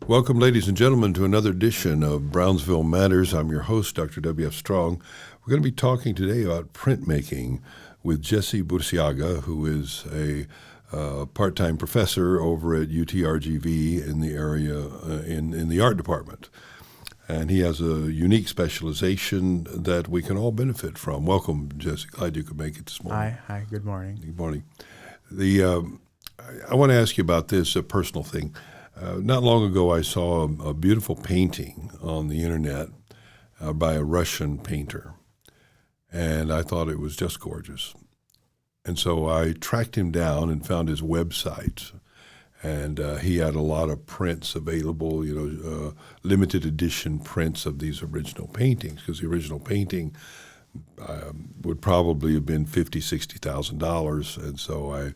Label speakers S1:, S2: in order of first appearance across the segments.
S1: Welcome, ladies and gentlemen, to another edition of Brownsville Matters. I'm your host, Dr. W.F. Strong. We're going to be talking today about printmaking with Jesse Burciaga, who is a part-time professor over at UTRGV in the area in the art department. And he has a unique specialization that we can all benefit from. Welcome, Jesse. Glad you could make it this morning.
S2: Hi. Good morning.
S1: Good morning. I want to ask you about this, a personal thing. Not long ago, I saw a beautiful painting on the internet by a Russian painter, and I thought it was just gorgeous. And so I tracked him down and found his website, and he had a lot of prints available, limited edition prints of these original paintings, because the original painting would probably have been $50,000-$60,000, and so I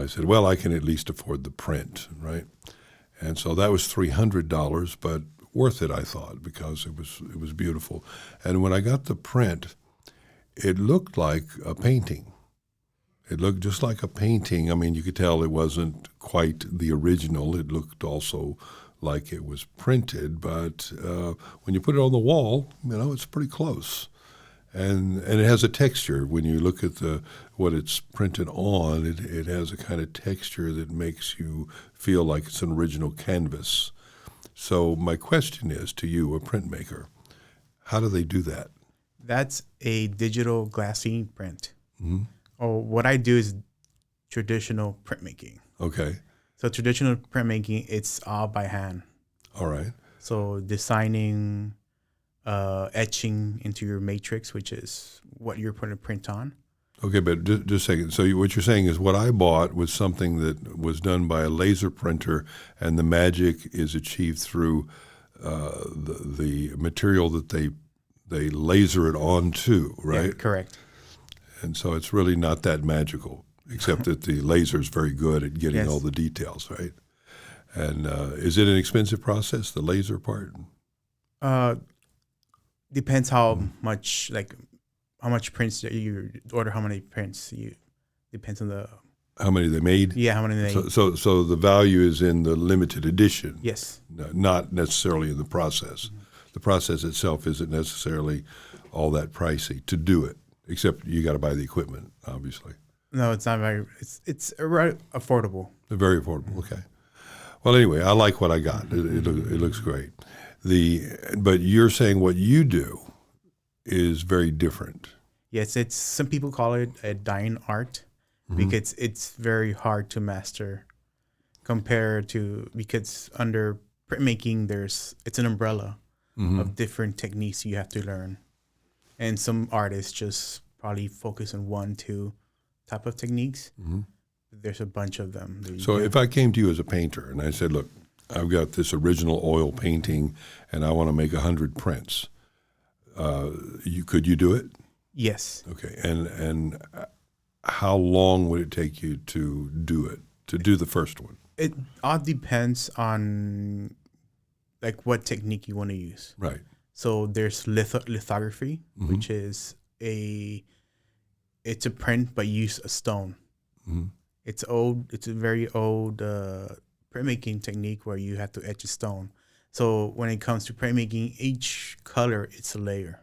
S1: said, well, I can at least afford the print, right? And so that was $300, but worth it, I thought, because it was beautiful. And when I got the print, it looked like a painting. It looked just like a painting. I mean, you could tell it wasn't quite the original. It looked also like it was printed, but when you put it on the wall, it's pretty close. And it has a texture. When you look at what it's printed on, it has a kind of texture that makes you feel like it's an original canvas. So my question is to you, a printmaker, how do they do that?
S2: That's a digital glassine print.
S1: Mm-hmm.
S2: Or what I do is traditional printmaking.
S1: Okay.
S2: So traditional printmaking, it's all by hand.
S1: All right.
S2: So designing, etching into your matrix, which is what you're putting a print on.
S1: Okay, but just a second. So what you're saying is what I bought was something that was done by a laser printer, and the magic is achieved through the material that they laser it onto, right?
S2: Yeah, correct.
S1: And so it's really not that magical, except that the laser is very good at getting
S2: Yes.
S1: all the details, right? And is it an expensive process, the laser part?
S2: Depends how much prints that you order, how many prints depends on the
S1: How many they made?
S2: yeah, how many they
S1: So the value is in the limited edition.
S2: yes.
S1: Not necessarily in the process.
S2: Mm-hmm.
S1: The process itself isn't necessarily all that pricey to do it, except you got to buy the equipment, obviously.
S2: No, it's not very. It's right affordable.
S1: They're very affordable. Okay. Well, anyway, I like what I got. It looks great. But you're saying what you do is very different.
S2: Yes, it's some people call it a dying art because it's very hard to master compared to because under printmaking it's an umbrella of different techniques you have to learn. And some artists just probably focus on 1-2 type of techniques. There's a bunch of them.
S1: So if I came to you as a painter and I said, look, I've got this original oil painting and I want to make 100 prints, could you do it?
S2: Yes.
S1: Okay. And how long would it take you to do it, to do the first one?
S2: It all depends on like what technique you want to use.
S1: Right.
S2: So there's lithography, which is it's a print but use a stone. It's old. It's a very old printmaking technique where you have to etch a stone. So when it comes to printmaking, each color it's a layer.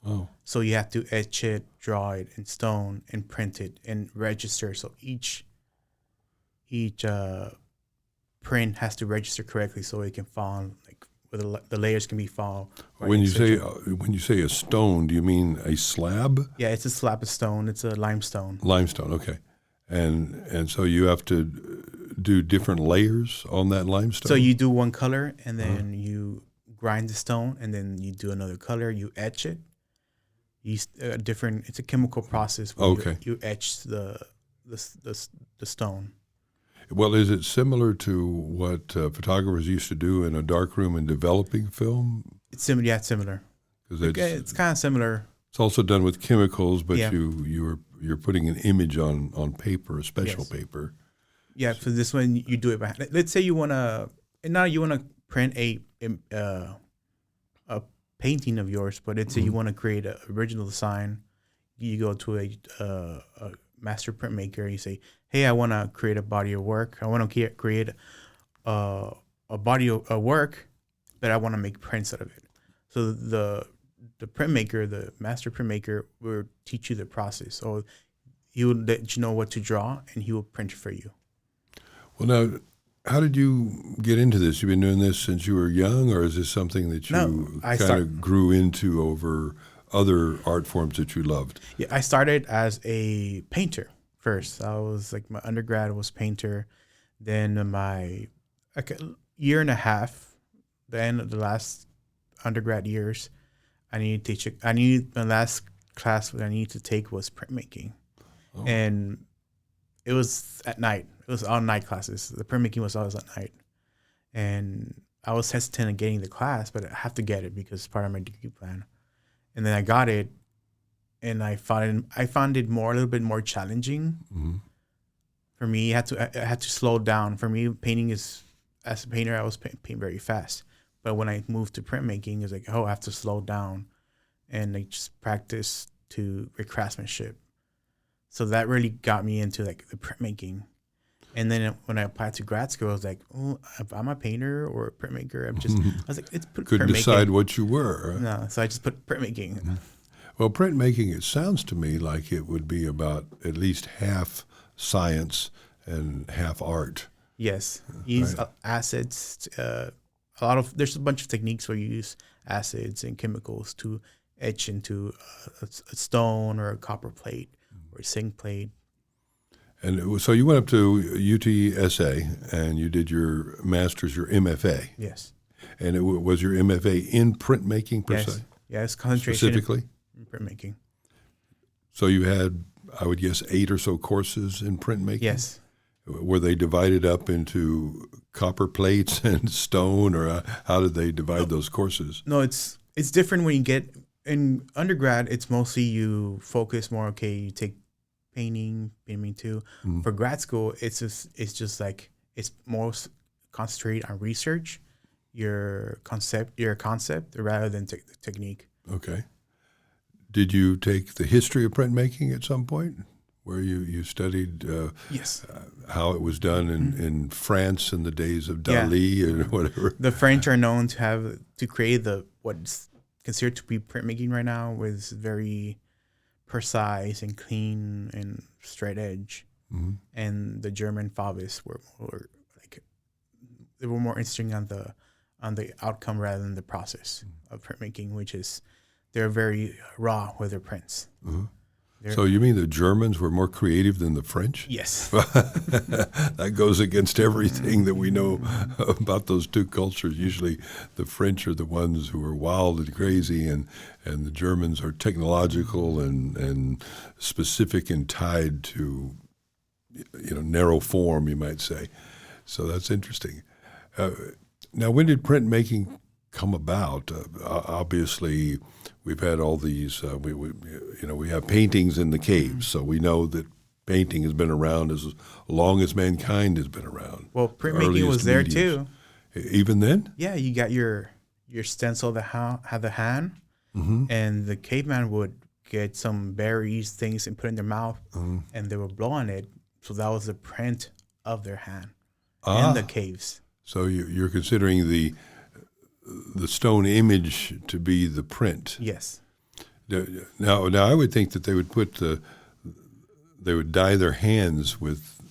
S1: Oh.
S2: So you have to etch it, draw it in stone, and print it and register. So each print has to register correctly so it can fall like the layers can be fall.
S1: When you say a stone, do you mean a slab?
S2: Yeah, it's a slab of stone. It's a limestone.
S1: Limestone, okay. And so you have to do different layers on that limestone?
S2: So you do one color, and then you grind the stone, and then you do another color. You etch it. It's a chemical process where you etch the stone.
S1: Well, is it similar to what photographers used to do in a darkroom in developing film?
S2: It's similar. Yeah, it's similar. It's kind of similar.
S1: It's also done with chemicals, but
S2: Yeah.
S1: you're putting an image on paper, a special paper.
S2: Yeah, for this one you do it by hand. Let's say you wanna print a painting of yours, but let's say you want to create an original design. You go to a master printmaker. You say, "Hey, I want to create a body of work. I want to create a body of work, but I want to make prints out of it. So the printmaker, the master printmaker, will teach you the process. So he will let you know what to draw, and he will print it for you.
S1: Well, now, how did you get into this? You've been doing this since you were young, or is this something that you kind of grew into over other art forms that you loved?
S2: Yeah, I started as a painter first. I was like, my undergrad was painter. Then my year and a half, the end of the last undergrad years, my last class that I needed to take was printmaking. Oh. And it was at night. It was all night classes. The printmaking was always at night. And I was hesitant in getting the class, but I have to get it because it's part of my degree plan. And then I got it, and I found it a little bit more challenging. Mm-hmm. For me, I had to slow down. For me, painting as a painter, I was painting very fast. But when I moved to printmaking, it's like, I have to slow down, and I just practice to craftsmanship. So that really got me into like the printmaking. And then when I applied to grad school, I was like, oh, if I'm a painter or a printmaker, I was like, it's
S1: couldn't decide what you were. Right?
S2: No, so I just put printmaking. Mm-hmm.
S1: Well, printmaking, it sounds to me like it would be about at least half science and half art.
S2: Yes, use acids. There's a bunch of techniques where you use acids and chemicals to etch into a stone or a copper plate or a zinc plate.
S1: And so you went up to UTSA and you did your master's, your MFA.
S2: Yes.
S1: And it was your MFA in printmaking per se?
S2: Yes, concentration
S1: specifically
S2: in printmaking.
S1: So you had, I would guess, 8 or so courses in printmaking?
S2: Yes.
S1: Were they divided up into copper plates and stone, or how did they divide those courses?
S2: No, it's different when you get in undergrad. It's mostly you focus more. Okay, you take painting too. Mm-hmm. For grad school, it's just like it's more concentrated on research, your concept rather than technique.
S1: Okay. Did you take the history of printmaking at some point, where you studied
S2: yes.
S1: How it was done in France in the days of Dali or whatever?
S2: The French are known to create what's considered to be printmaking right now, with very precise and clean and straight edge. Mm-hmm. And the German Fabists were more more interesting on the outcome rather than the process of printmaking, which is they're very raw with their prints. Mm-hmm.
S1: So you mean the Germans were more creative than the French?
S2: Yes.
S1: That goes against everything that we know about those two cultures. Usually the French are the ones who are wild and crazy, and the Germans are technological and specific and tied to narrow form, you might say. So that's interesting. Now, when did printmaking come about? Obviously, we've had all these. We have paintings in the caves, so we know that painting has been around as long as mankind has been around.
S2: Well, printmaking was there too.
S1: Even then?
S2: Yeah, you got your stencil that had the hand, mm-hmm. and the caveman would get some berries, things, and put in their mouth, mm-hmm. and they would blow on it. So that was the print of their hand in the caves.
S1: So you're considering the stone image to be the print.
S2: Yes.
S1: Now I would think that they would dye their hands with,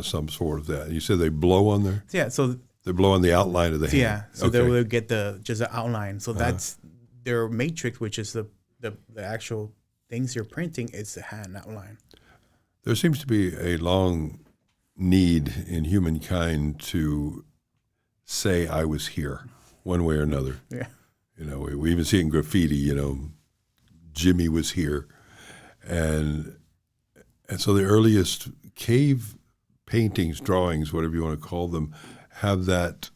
S1: some sort of that. You said they blow on their.
S2: Yeah. So
S1: they blow on the outline of the hand.
S2: Yeah. So they will get just the outline. So that's their matrix, which is the actual things you're printing. It's the hand outline.
S1: There seems to be a long need in humankind to say, "I was here," one way or another.
S2: Yeah.
S1: We even see it in graffiti, Jimmy was here. And so the earliest cave paintings, drawings, whatever you want to call them, have that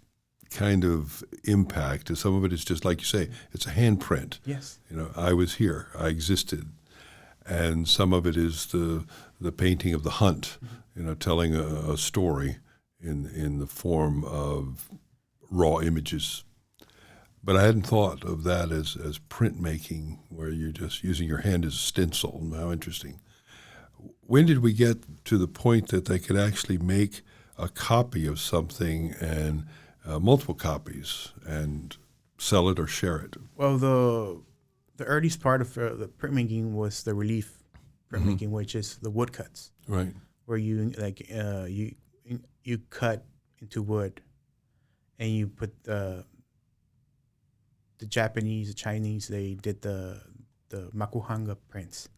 S1: kind of impact. And some of it is just like you say, it's a handprint.
S2: Yes.
S1: I was here, I existed. And some of it is the painting of the hunt, telling a story in the form of raw images. But I hadn't thought of that as printmaking, where you're just using your hand as a stencil. How interesting. When did we get to the point that they could actually make a copy of something and multiple copies and sell it or share it?
S2: Well, the earliest part of the printmaking was the relief printmaking, which is the woodcuts,
S1: Right.
S2: where you cut into wood, and you put the Japanese, the Chinese, they did the makuhanga prints,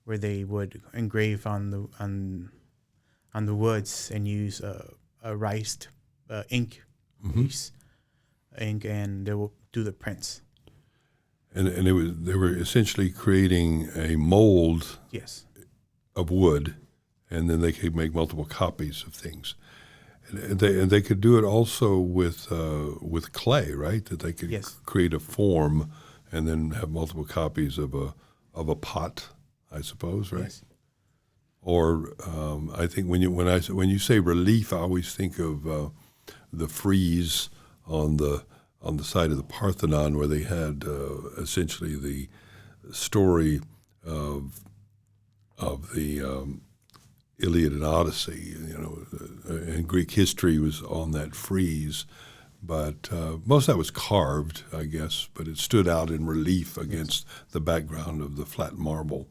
S2: where they would engrave on the woods and use a riced ink, base ink, and they will do the prints.
S1: And they were essentially creating a mold
S2: Yes.
S1: of wood, and then they could make multiple copies of things. And they could do it also with clay, right? That they could
S2: Yes.
S1: create a form and then have multiple copies of a pot, I suppose, right?
S2: Yes.
S1: Or I think when you say relief, I always think of the frieze on the side of the Parthenon, where they had essentially the story of the Iliad and Odyssey, and Greek history was on that frieze. But most of that was carved, I guess, but it stood out in relief against the background of the flat marble.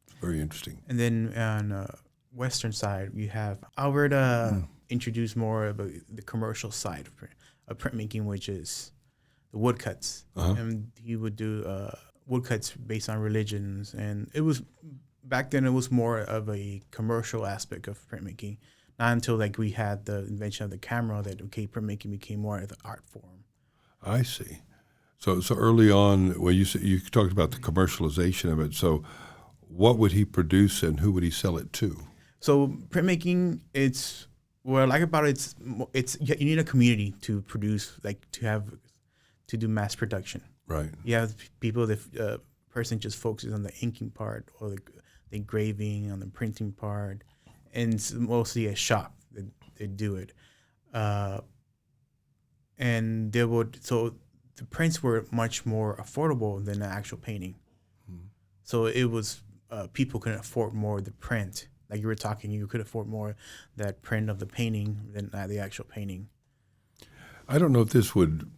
S1: It's very interesting.
S2: And then on western side, you have Albert introduced more of the commercial side of printmaking, which is the woodcuts. And he would do woodcuts based on religions, and it was back then it was more of a commercial aspect of printmaking. Not until we had the invention of the camera that printmaking became more of the art form.
S1: I see. So early on, when you talked about the commercialization of it, so what would he produce and who would he sell it to?
S2: So printmaking, what I like about it, it's you need a community to produce, to do mass production.
S1: Right.
S2: You have people that person just focuses on the inking part or the engraving, on the printing part, and it's mostly a shop that they do it. And so the prints were much more affordable than the actual painting. So it was people couldn't afford more of the print. Like you were talking, you could afford more that print of the painting than the actual painting.
S1: I don't know if this would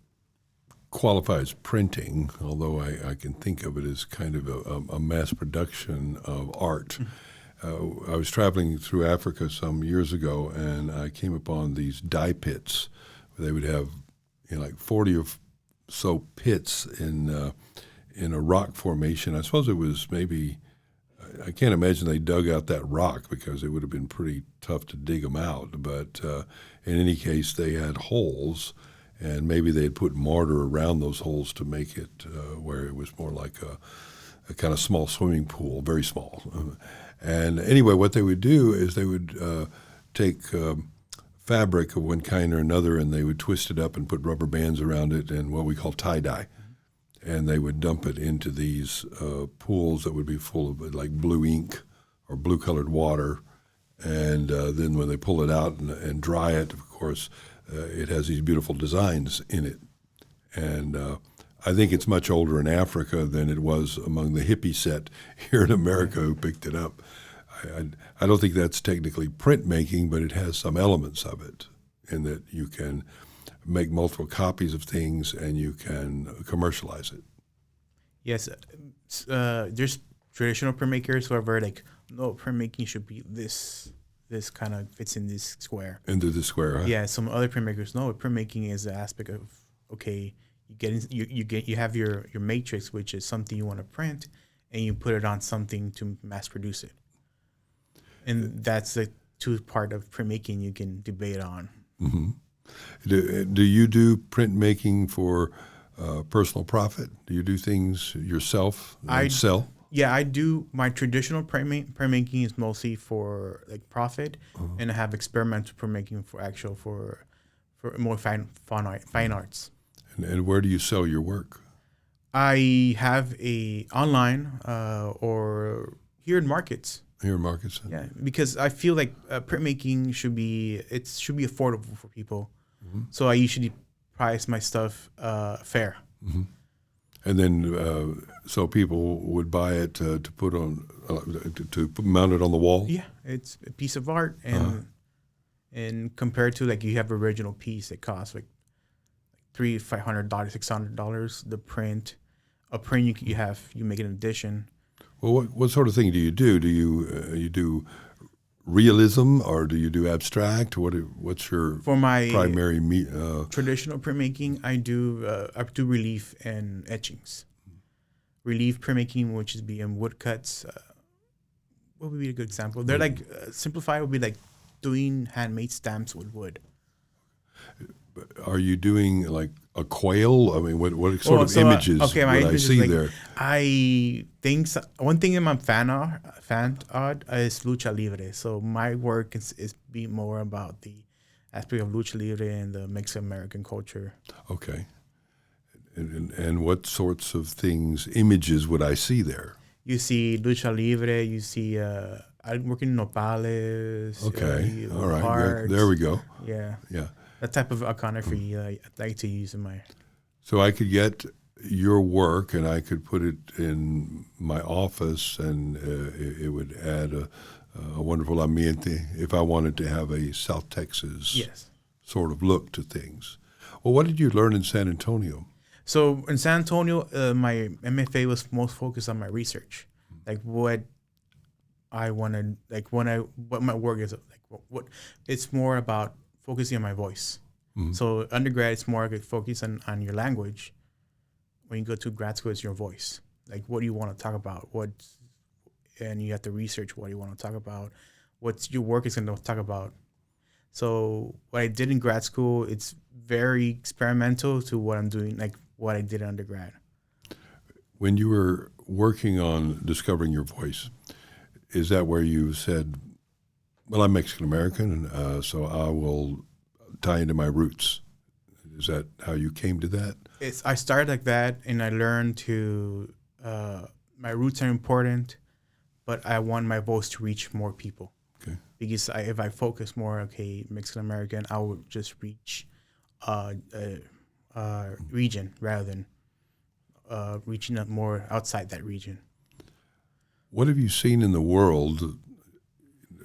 S1: qualify as printing, although I can think of it as kind of a mass production of art. I was traveling through Africa some years ago, and I came upon these dye pits where they would have 40 or so pits in a rock formation. I suppose it was maybe, I can't imagine they dug out that rock because it would have been pretty tough to dig them out. But in any case, they had holes, and maybe they had put mortar around those holes to make it where it was more like a kind of small swimming pool, very small. And anyway, what they would do is they would take fabric of one kind or another, and they would twist it up and put rubber bands around it and what we call tie-dye. And they would dump it into these pools that would be full of blue ink or blue-colored water. And then when they pull it out and dry it, of course, it has these beautiful designs in it. And I think it's much older in Africa than it was among the hippie set here in America who picked it up. I don't think that's technically printmaking, but it has some elements of it in that you can make multiple copies of things and you can commercialize it.
S2: Yes, there's traditional printmakers who are no, printmaking should be this kind of fits in this square.
S1: Into the square, huh?
S2: Yeah, some other printmakers, no, printmaking is the aspect of, you have your matrix, which is something you want to print, and you put it on something to mass produce it. And that's the two part of printmaking you can debate on.
S1: Mm-hmm. Do you do printmaking for personal profit? Do you do things yourself and sell?
S2: Yeah, I do. My traditional printmaking is mostly for profit, and I have experimental printmaking for more fine arts.
S1: And where do you sell your work?
S2: I have a online or here in markets.
S1: Here in markets.
S2: Yeah, because I feel like printmaking should be affordable for people. Mm-hmm. So I usually price my stuff fair.
S1: Mm-hmm. And then, so people would buy it to put on, to mount it on the wall?
S2: Yeah, it's a piece of art, and compared to you have original piece, it costs $500, $600. The print, you make an edition.
S1: Well, what sort of thing do you do? Do you do realism or do you do abstract? What's your
S2: For my
S1: primary
S2: traditional printmaking, I do relief and etchings. Relief printmaking, which is being woodcuts. What would be a good example? They're like simplified would be like doing handmade stamps with wood.
S1: Are you doing like a quail? I mean, what sort of images would I see there?
S2: I think one thing I'm fan art is lucha libre. So my work is be more about the aspect of lucha libre and the Mexican American culture.
S1: Okay. And what sorts of images would I see there?
S2: You see lucha libre. You see I'm working nopales.
S1: Okay. All right.
S2: Hearts.
S1: There we go.
S2: Yeah.
S1: Yeah.
S2: That type of iconography I like to use in my.
S1: So I could get your work and I could put it in my office, and it would add a wonderful ambiente if I wanted to have a South Texas sort of look to things. Well, what did you learn in San Antonio?
S2: So in San Antonio, my MFA was most focused on my research, like what I wanted, like what my work is, like what it's more about focusing on my voice. Mm-hmm. So undergrad, it's more like focus on your language. When you go to grad school, it's your voice. Like, what do you want to talk about? And you have to research what you want to talk about. What's your work is going to talk about. So what I did in grad school, it's very experimental to what I'm doing, like what I did in undergrad.
S1: When you were working on discovering your voice, is that where you said, well, I'm Mexican American, so I will tie into my roots? Is that how you came to that?
S2: I started like that, and I learned to my roots are important, but I want my voice to reach more people.
S1: Okay. Because
S2: if I focus more, Mexican American, I would just reach region rather than reaching out more outside that region.
S1: What have you seen in the world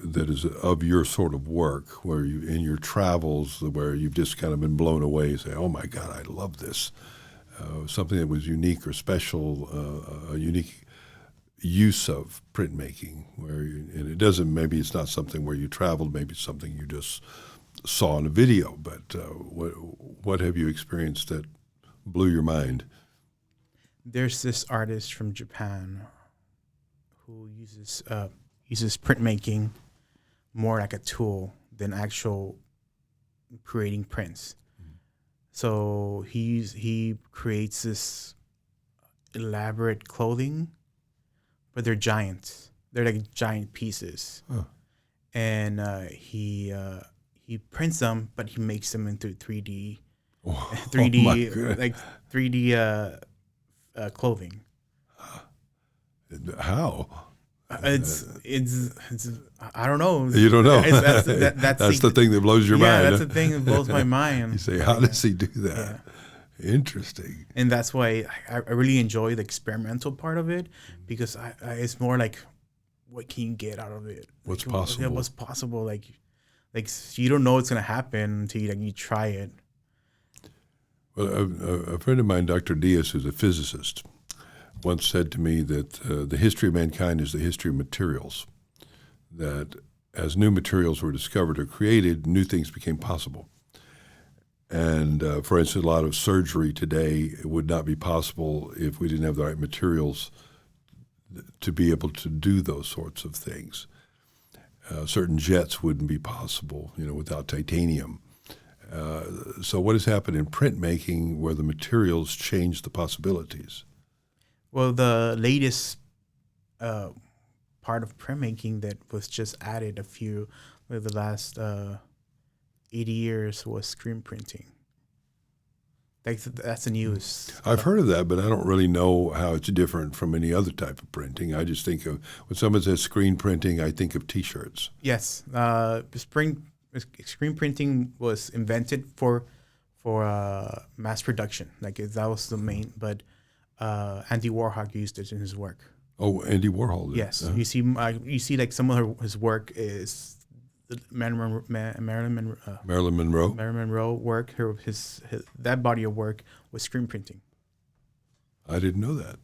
S1: that is of your sort of work, where you, in your travels, where you've just kind of been blown away and say, oh my God, I love this. Something that was unique or special, a unique use of printmaking, and it doesn't, maybe it's not something where you traveled, maybe it's something you just saw in a video, but what have you experienced that blew your mind?
S2: There's this artist from Japan who uses printmaking more like a tool than actual creating prints. Mm-hmm. So he creates this elaborate clothing, but they're giants. They're like giant pieces. Huh. And he prints them, but he makes them into 3D, like 3D clothing.
S1: How?
S2: It's I don't know.
S1: You don't know.
S2: That's
S1: the thing that blows your mind.
S2: Yeah, that's the thing that blows my mind.
S1: You say, how does he do that? Yeah. Interesting.
S2: And that's why I really enjoy the experimental part of it, because it's more like, what can you get out of it?
S1: What's possible?
S2: What's possible? Like you don't know what's gonna happen until you try it.
S1: Well, a friend of mine, Dr. Diaz, who's a physicist, once said to me that the history of mankind is the history of materials, that as new materials were discovered or created, new things became possible. And for instance, a lot of surgery today would not be possible if we didn't have the right materials to be able to do those sorts of things. Certain jets wouldn't be possible, without titanium. So what has happened in printmaking where the materials change the possibilities?
S2: Well, the latest part of printmaking that was just added the last 80 years was screen printing. That's the newest.
S1: I've heard of that, but I don't really know how it's different from any other type of printing. I just think of, when someone says screen printing, I think of T-shirts. Yes.
S2: Screen printing was invented for mass production. That was the main, but Andy Warhol used it in his work.
S1: Oh, Andy Warhol did.
S2: Yes. You see like some of his work is
S1: Marilyn
S2: Monroe work. His that body of work was screen printing.
S1: I didn't know that.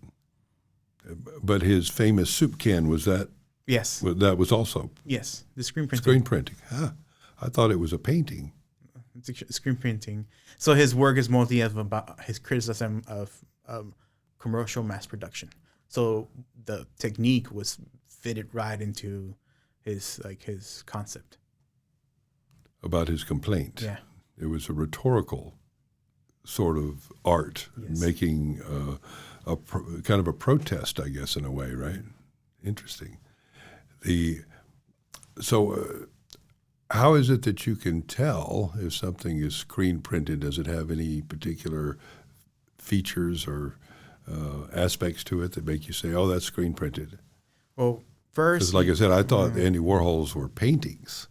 S1: But his famous soup can, was that?
S2: Yes.
S1: That was also
S2: Yes, the screen printing.
S1: screen printing. Huh. I thought it was a painting.
S2: It's screen printing. So his work is mostly about his criticism of commercial mass production. So the technique was fitted right into his concept.
S1: About his complaint.
S2: Yeah.
S1: It was a rhetorical sort of art,
S2: Yes.
S1: making kind of a protest, I guess, in a way, right? Interesting. How is it that you can tell if something is screen printed? Does it have any particular features or aspects to it that make you say, "Oh, that's screen printed"?
S2: Well, first,
S1: Because, like I said, I thought Andy Warhol's were paintings.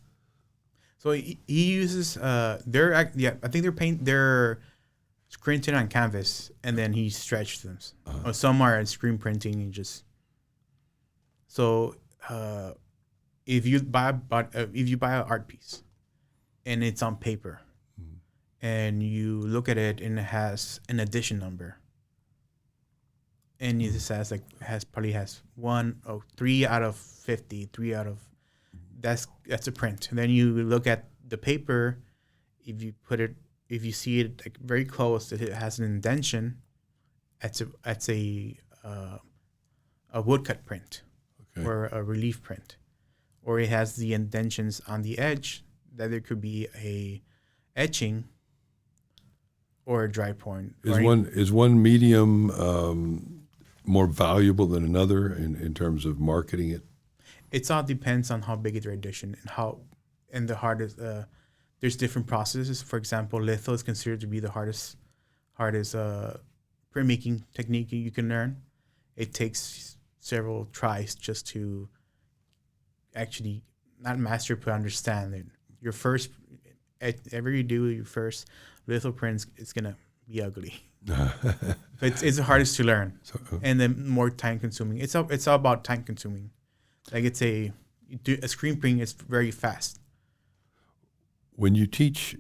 S2: so he uses I think they're screen printed on canvas, and then he stretched them. Or some are screen printing and just. So if you buy an art piece, and it's on paper, and you look at it and it has an edition number, and it just has probably has 3 out of 50, 3 out of that's a print. And then you look at the paper, if you see it like very close, that it has an indentation, that's a woodcut print.
S1: Okay.
S2: Or a relief print, or it has the indentions on the edge that there could be a etching or a dry point.
S1: Is one medium more valuable than another in terms of marketing it?
S2: It all depends on how big is your edition and the hardest. There's different processes. For example, litho is considered to be the hardest printmaking technique you can learn. It takes several tries just to actually not master but understand it. Your first litho prints, it's gonna be ugly. But it's the hardest to learn, and then more time consuming. It's all about time consuming. Like a screen print is very fast.
S1: When you teach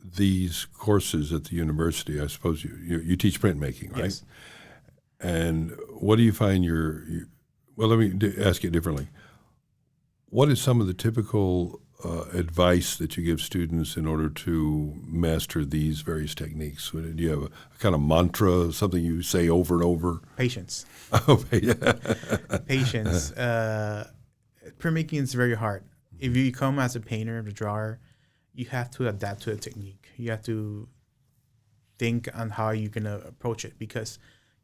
S1: these courses at the university, I suppose you teach printmaking, right?
S2: Yes.
S1: And what do you find well, let me ask it differently. What is some of the typical advice that you give students in order to master these various techniques? Do you have a kind of mantra, something you say over and over?
S2: Patience.
S1: Oh, yeah.
S2: Patience. Printmaking is very hard. If you come as a painter, a drawer, you have to adapt to the technique. You have to think on how you're going to approach it, because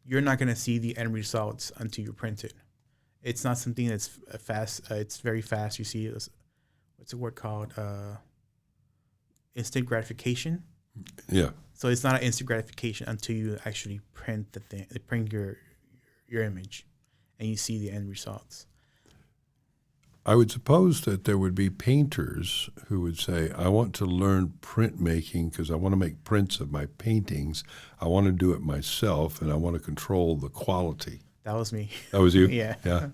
S2: you're not going to see the end results until you print it. It's not something that's fast. It's very fast. You see, what's the word called? Instant gratification.
S1: Yeah.
S2: So it's not an instant gratification until you actually print print your image, and you see the end results.
S1: I would suppose that there would be painters who would say, I want to learn printmaking because I want to make prints of my paintings. I want to do it myself, and I want to control the quality.
S2: That was me.
S1: That was you?
S2: Yeah.
S1: Yeah.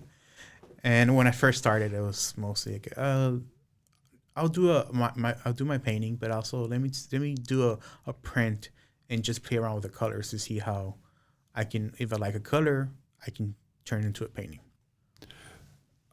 S2: And when I first started, it was mostly like, I'll do my painting, but also let me do a print and just play around with the colors to see how if I like a color, I can turn it into a painting.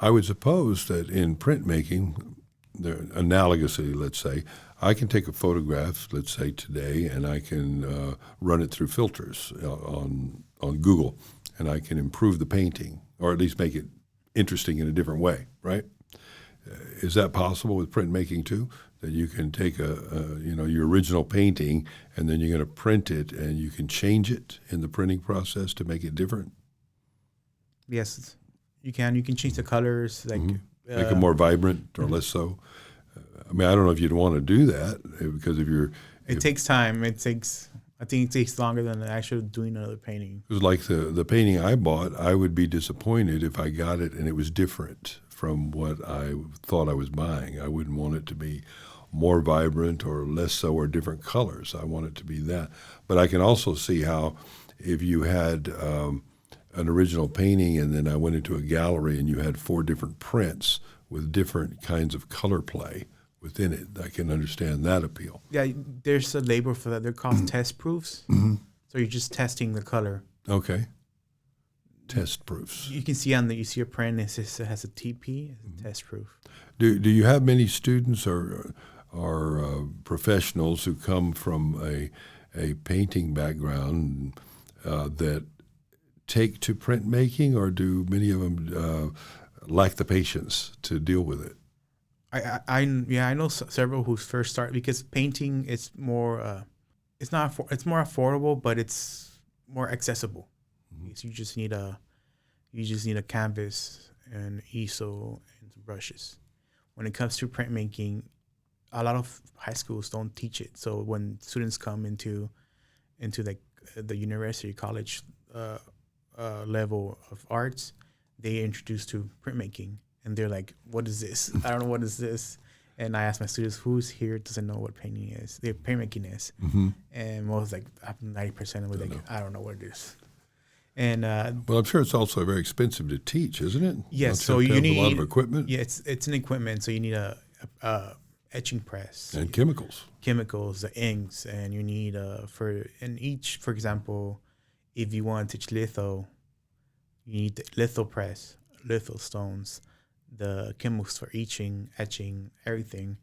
S1: I would suppose that in printmaking, analogously, let's say, I can take a photograph, let's say today, and I can run it through filters on Google, and I can improve the painting, or at least make it interesting in a different way, right? Is that possible with printmaking too? That you can take your original painting, and then you're going to print it, and you can change it in the printing process to make it different?
S2: Yes. You can change the colors, like
S1: make it more vibrant or less so. I mean, I don't know if you'd want to do that because
S2: it takes time. I think it takes longer than actually doing another painting.
S1: It was like the painting I bought. I would be disappointed if I got it and it was different from what I thought I was buying. I wouldn't want it to be more vibrant or less so, or different colors. I want it to be that. But I can also see how if you had an original painting and then I went into a gallery and you had 4 different prints, with different kinds of color play within it. I can understand that appeal.
S2: Yeah, there's a label for that. They're called test proofs. So you're just testing the color.
S1: Okay. Test proofs.
S2: You can see you see a print, it has a TP, it's a test proof.
S1: Do you have many students or professionals who come from a painting background that take to printmaking, or do many of them lack the patience to deal with it?
S2: I know several who first start, because painting is more it's more affordable, but it's more accessible. So you just need a canvas and easel and some brushes. When it comes to printmaking, a lot of high schools don't teach it. So when students come into the university, college level of arts, they introduced to printmaking, and they're like, "What is this? I don't know what is this." And I ask my students, "Who's here doesn't know what printmaking is?" And most, like 90% of them, like, "I don't know what it is." And
S1: well, I'm sure it's also very expensive to teach, isn't it?
S2: yes,
S1: Don't
S2: so you
S1: have
S2: need
S1: a lot of equipment.
S2: Yeah, it's an equipment. So you need a etching press
S1: And chemicals.
S2: the inks, and you need for example, if you want to teach litho, you need the litho press, litho stones, the chemicals for etching, everything.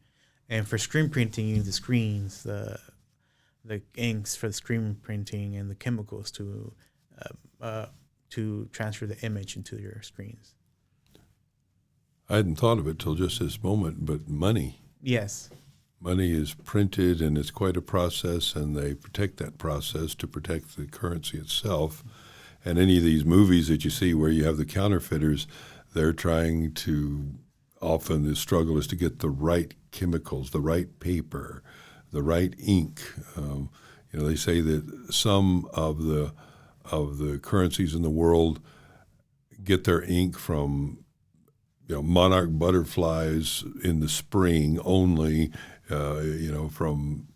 S2: And for screen printing, you need the screens, the inks for the screen printing, and the chemicals to transfer the image into your screens.
S1: I hadn't thought of it till just this moment, but money.
S2: Yes.
S1: Money is printed, and it's quite a process, and they protect that process to protect the currency itself. And any of these movies that you see where you have the counterfeiters, they're trying to, often the struggle is to get the right chemicals, the right paper, the right ink. They say that some of the currencies in the world get their ink from monarch butterflies in the spring only, from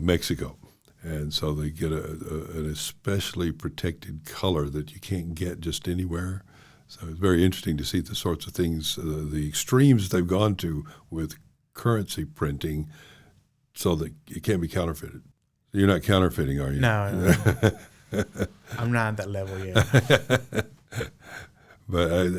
S1: Mexico. And so they get an especially protected color that you can't get just anywhere. So it's very interesting to see the sorts of things, the extremes they've gone to with currency printing so that it can't be counterfeited. You're not counterfeiting, are you?
S2: No. I'm not at that level yet.
S1: But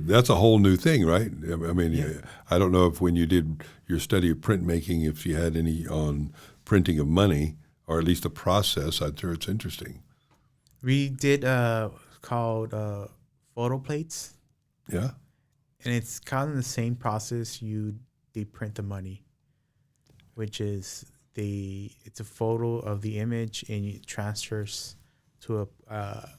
S1: that's a whole new thing, right? I mean, I don't know if when you did your study of printmaking, if you had any on printing of money, or at least a process. I'm sure it's interesting.
S2: We did called photo plates.
S1: Yeah.
S2: And it's kind of the same process. They print the money, which is it's a photo of the image, and it transfers to a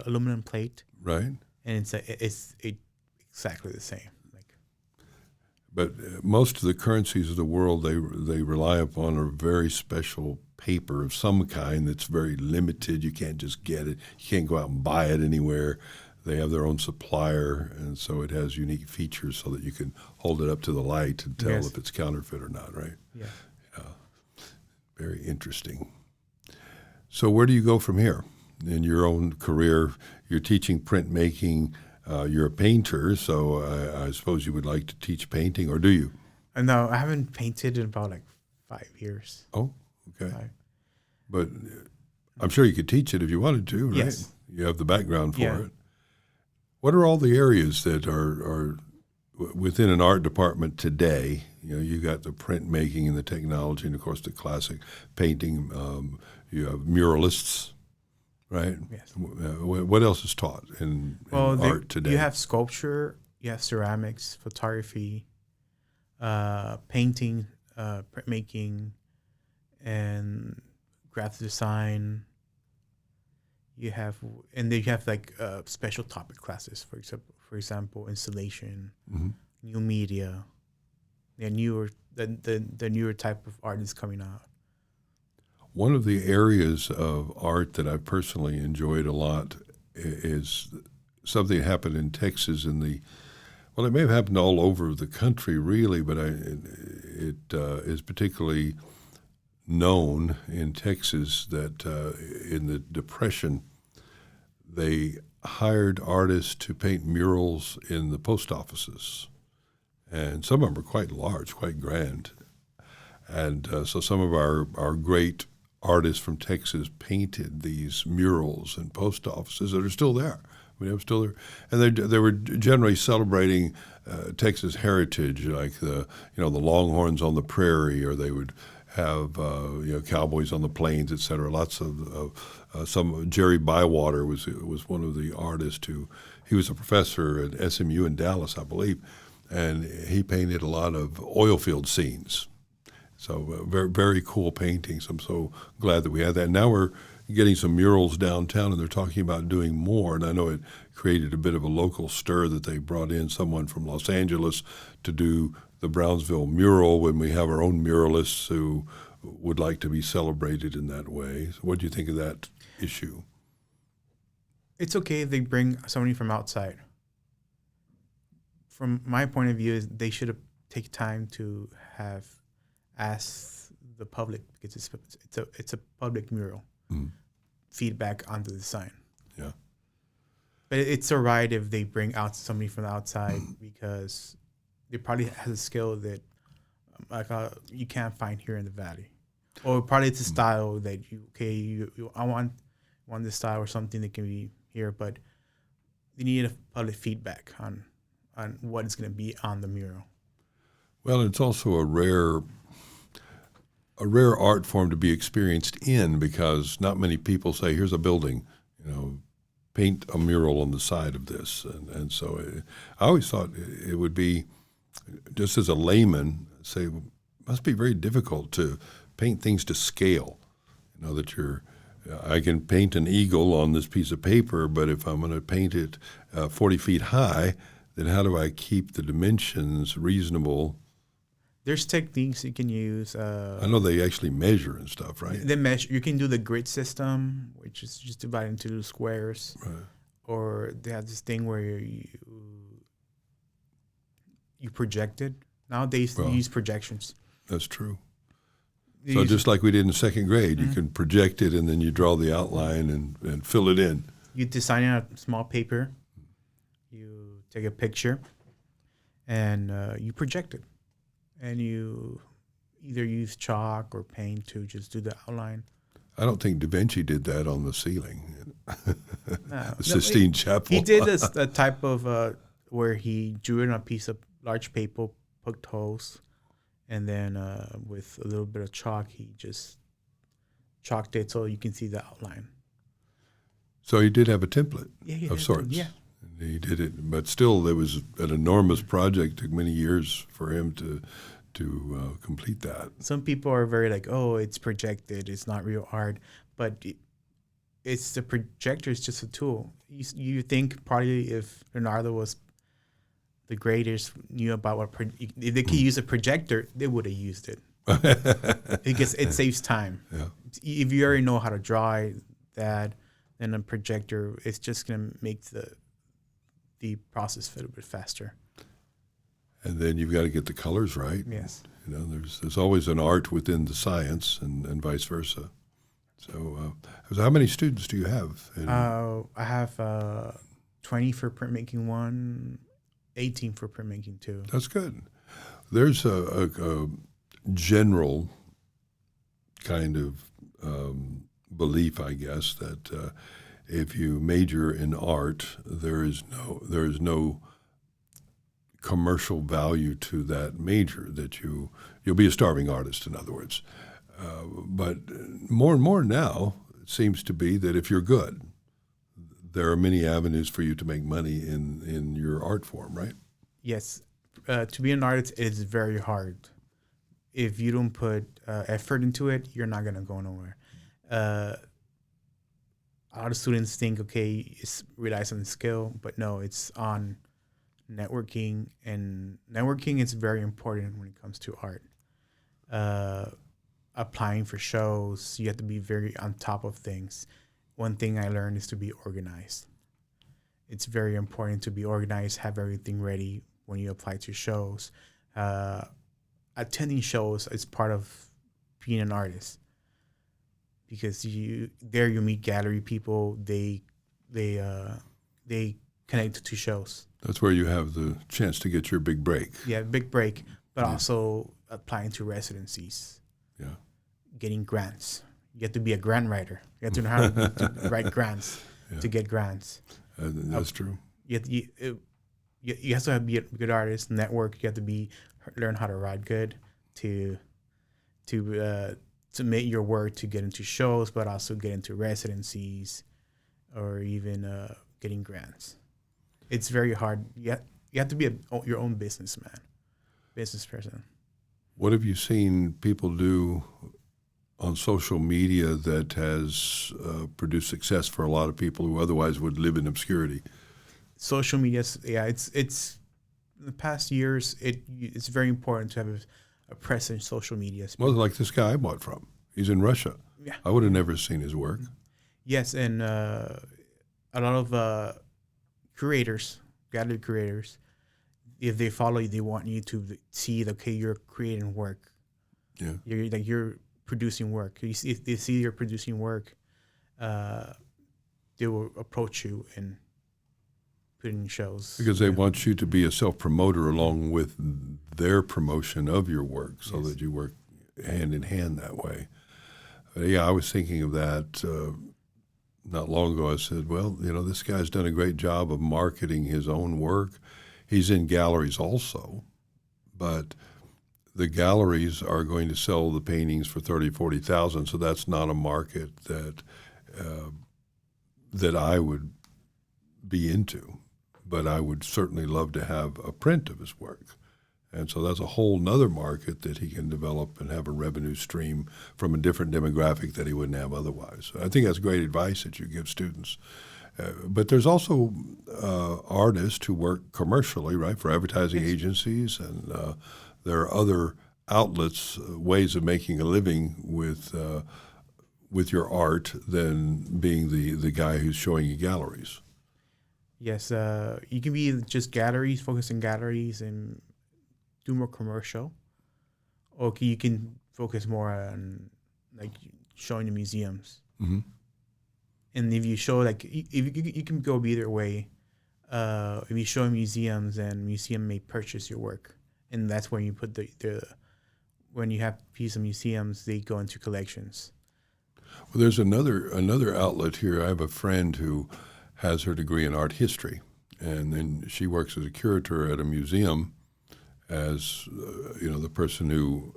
S2: aluminum plate,
S1: right?
S2: And it's exactly the same.
S1: But most of the currencies of the world, they rely upon a very special paper of some kind that's very limited. You can't just get it. You can't go out and buy it anywhere. They have their own supplier, and so it has unique features so that you can hold it up to the light and tell if it's counterfeit or not, right?
S2: Yeah.
S1: Very interesting. So where do you go from here in your own career? You're teaching printmaking. You're a painter, so I suppose you would like to teach painting, or do you?
S2: No, I haven't painted in about 5 years.
S1: Oh, okay. But I'm sure you could teach it if you wanted to, right?
S2: Yes.
S1: You have the background for it. What are all the areas that are within an art department today? You got the printmaking and the technology, and of course the classic painting. You have muralists. Right.
S2: Yes.
S1: What else is taught in art today?
S2: You have sculpture, you have ceramics, photography, painting, printmaking, and graphic design. You have special topic classes. For example, installation, new media, the newer type of art is coming out.
S1: One of the areas of art that I personally enjoyed a lot is something that happened in Texas it may have happened all over the country really, but it is particularly known in Texas that in the Depression, they hired artists to paint murals in the post offices. And some of them are quite large, quite grand. And so some of our great artists from Texas painted these murals in post offices that are still there. I mean, I'm still there, and they were generally celebrating Texas heritage, like the Longhorns on the prairie, or they would have cowboys on the plains, etc. Lots of some Jerry Bywater was one of the artists he was a professor at SMU in Dallas, I believe, and he painted a lot of oil field scenes. So very, very cool paintings. I'm so glad that we had that. And now we're getting some murals downtown, and they're talking about doing more. And I know it created a bit of a local stir that they brought in someone from Los Angeles to do the Brownsville mural when we have our own muralists who would like to be celebrated in that way. So what do you think of that issue?
S2: It's okay if they bring somebody from outside. From my point of view, is they should have taken time to have asked the public, because it's a public mural, feedback on the design.
S1: Yeah.
S2: But it's all right if they bring out somebody from the outside because they probably has a skill that you can't find here in the Valley, or probably it's a style that I want this style or something that can be here, but they need a public feedback on what is going to be on the mural.
S1: Well, it's also a rare art form to be experienced in, because not many people say, "Here's a building, paint a mural on the side of this." And so I always thought it would be, just as a layman, say, it must be very difficult to paint things to scale. I can paint an eagle on this piece of paper, but if I'm going to paint it 40 feet high, then how do I keep the dimensions reasonable?
S2: There's techniques you can use.
S1: I know they actually measure and stuff, right?
S2: They measure. You can do the grid system, which is just divided into squares.
S1: Right.
S2: Or they have this thing where you project it. Nowadays, they use projections.
S1: That's true. So just like we did in second grade, you can project it and then you draw the outline and fill it in.
S2: You design it on a small paper. You take a picture and you project it. And you either use chalk or paint to just do the outline.
S1: I don't think Da Vinci did that on the ceiling.
S2: No,
S1: the Sistine Chapel.
S2: He did a type of where he drew it on a piece of large paper, poked holes, and then with a little bit of chalk, he just chalked it so you can see the outline.
S1: So he did have a template of sorts.
S2: Yeah.
S1: He did it, but still, there was an enormous project. It took many years for him to complete that.
S2: Some people are very like, "Oh, it's projected; it's not real art." But it's the projector is just a tool. You think probably if Leonardo was the greatest, knew about if they could use a projector, they would have used it because it saves time.
S1: Yeah.
S2: If you already know how to draw that, then a projector is just gonna make the process a little bit faster.
S1: And then you've got to get the colors right.
S2: Yes.
S1: There's always an art within the science, and vice versa. So how many students do you have?
S2: I have 20 for printmaking 1, 18 for printmaking 2.
S1: That's good. There's a general kind of belief, I guess, that if you major in art, there is no commercial value to that major, that you'll be a starving artist, in other words. But more and more now, it seems to be that if you're good, there are many avenues for you to make money in your art form, right?
S2: Yes. To be an artist, it is very hard. If you don't put effort into it, you're not going to go nowhere. A lot of students think, okay, it relies on skill, but no, it's on networking, and networking is very important when it comes to art. Applying for shows, you have to be very on top of things. One thing I learned is to be organized. It's very important to be organized, have everything ready when you apply to shows. Attending shows is part of being an artist, because you meet gallery people. They they connect to shows.
S1: That's where you have the chance to get your big break.
S2: Yeah, big break, but also applying to residencies.
S1: Yeah.
S2: Getting grants. You have to be a grant writer. You have to know how to write grants to get grants.
S1: That's true.
S2: You have to be a good artist, network. You have to learn how to write good to make your work to get into shows, but also get into residencies or even getting grants. It's very hard. You have to be your own business person.
S1: What have you seen people do on social media that has produced success for a lot of people who otherwise would live in obscurity?
S2: Social media, it's in the past years, it's very important to have a presence in social media.
S1: Well, like this guy I bought from. He's in Russia.
S2: Yeah.
S1: I would have never seen his work.
S2: Yes, and a lot of gallery creators, if they follow you, they want you to see that, okay, you're creating work.
S1: Yeah.
S2: You're producing work. If they see you're producing work, they will approach you and put in shows.
S1: Because they want you to be a self-promoter along with their promotion of your work so that you work hand in hand that way. I was thinking of that not long ago. I said, well, this guy's done a great job of marketing his own work. He's in galleries also, but the galleries are going to sell the paintings for $30,000, $40,000, so that's not a market that I would be into. But I would certainly love to have a print of his work. And so that's a whole nother market that he can develop and have a revenue stream from a different demographic that he wouldn't have otherwise. I think that's great advice that you give students. But there's also artists who work commercially, right, for advertising agencies, and there are other outlets, ways of making a living with your art than being the guy who's showing you galleries.
S2: Yes, you can be just galleries, focus on galleries and do more commercial. Or you can focus more on like showing the museums.
S1: Mm-hmm.
S2: And if you show you can go either way. If you show museums, then museum may purchase your work, and that's when you put when you have a piece of museums, they go into collections.
S1: Well, there's another outlet here. I have a friend who has her degree in art history, and then she works as a curator at a museum as the person who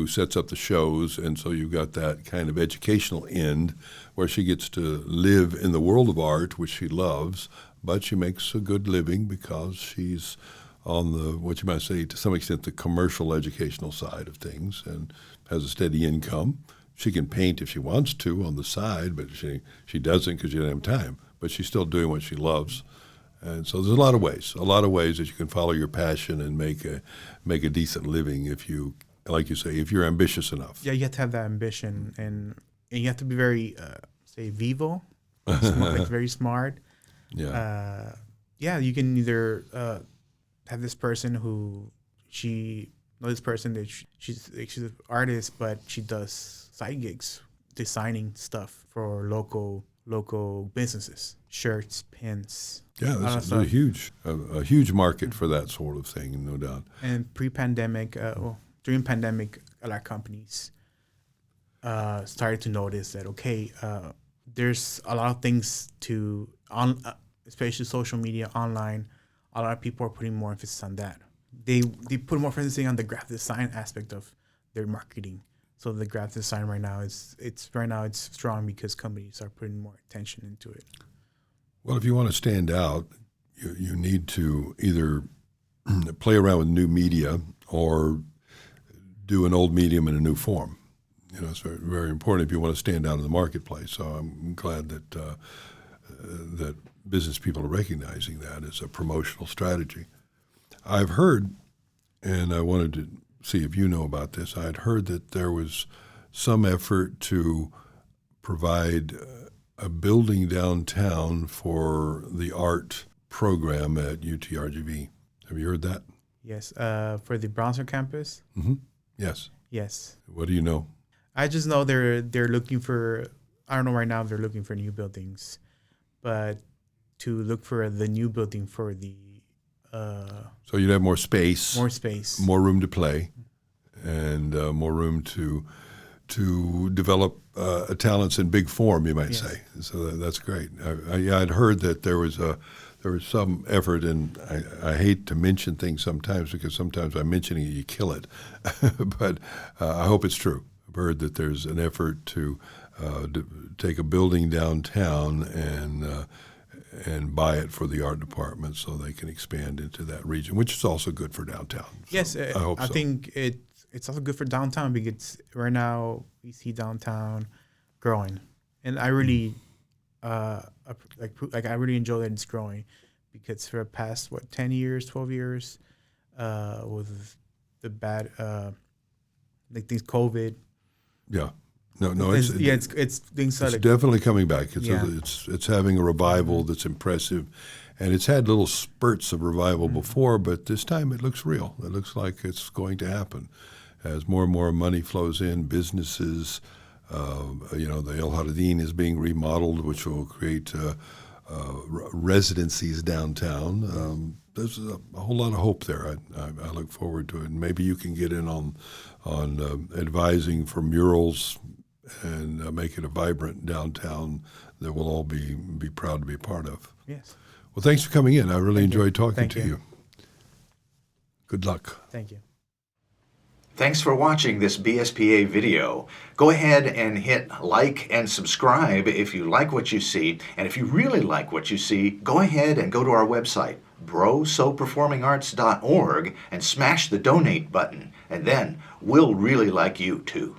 S1: sets up the shows, and so you've got that kind of educational end where she gets to live in the world of art, which she loves, but she makes a good living because she's on the, what you might say, to some extent, the commercial educational side of things and has a steady income. She can paint if she wants to on the side, but she doesn't because she doesn't have time. But she's still doing what she loves. And so there's a lot of ways that you can follow your passion and make a decent living if you, like you say, if you're ambitious enough.
S2: Yeah, you have to have that ambition, and you have to be very, vivo, smart, very smart.
S1: Yeah.
S2: You can either have this person that she's an artist, but she does side gigs, designing stuff for local businesses, shirts, pins.
S1: Yeah, there's a huge market for that sort of thing, no doubt.
S2: And pre-pandemic, during pandemic, a lot of companies started to notice that there's a lot of things especially social media, online. A lot of people are putting more emphasis on that. They put more emphasis on the graphic design aspect of their marketing. So the graphic design right now it's strong because companies are putting more attention into it.
S1: Well, if you want to stand out, you need to either play around with new media or do an old medium in a new form. It's very, very important if you want to stand out in the marketplace. So I'm glad that business people are recognizing that as a promotional strategy. I've heard, and I wanted to see if you know about this, I'd heard that there was some effort to provide a building downtown for the art program at UTRGV. Have you heard that?
S2: Yes, for the Brownsville campus.
S1: Mm-hmm. Yes.
S2: Yes.
S1: What do you know?
S2: I just know they're looking for. I don't know right now if they're looking for new buildings, but to look for the new building for the
S1: So you'd have more space,
S2: more
S1: room to play, and more room to develop talents in big form, you might say. So that's great. I'd heard that there was some effort, and I hate to mention things sometimes because sometimes by mentioning it you kill it, but I hope it's true. I've heard that there's an effort to take a building downtown and buy it for the art department so they can expand into that region, which is also good for downtown. So
S2: yes,
S1: I hope so.
S2: I think it's also good for downtown because right now we see downtown growing, and I really I really enjoy that it's growing because for the past 10 years, 12 years, with the bad like these COVID.
S1: Yeah. No,
S2: it's things
S1: it's definitely coming back. It's having a revival that's impressive, and it's had little spurts of revival before, but this time it looks real. It looks like it's going to happen as more and more money flows in. Businesses, the El Jardín is being remodeled, which will create residencies downtown. There's a whole lot of hope there. I look forward to it. And maybe you can get in on advising for murals and make it a vibrant downtown that we'll all be proud to be a part of.
S2: Yes.
S1: Well, thanks for coming in. I really enjoyed talking to you. Good luck.
S2: Thank you.
S3: Thanks for watching this BSPA video. Go ahead and hit like and subscribe if you like what you see. And if you really like what you see, go ahead and go to our website, brosoperformingarts.org, and smash the donate button. And then we'll really like you too.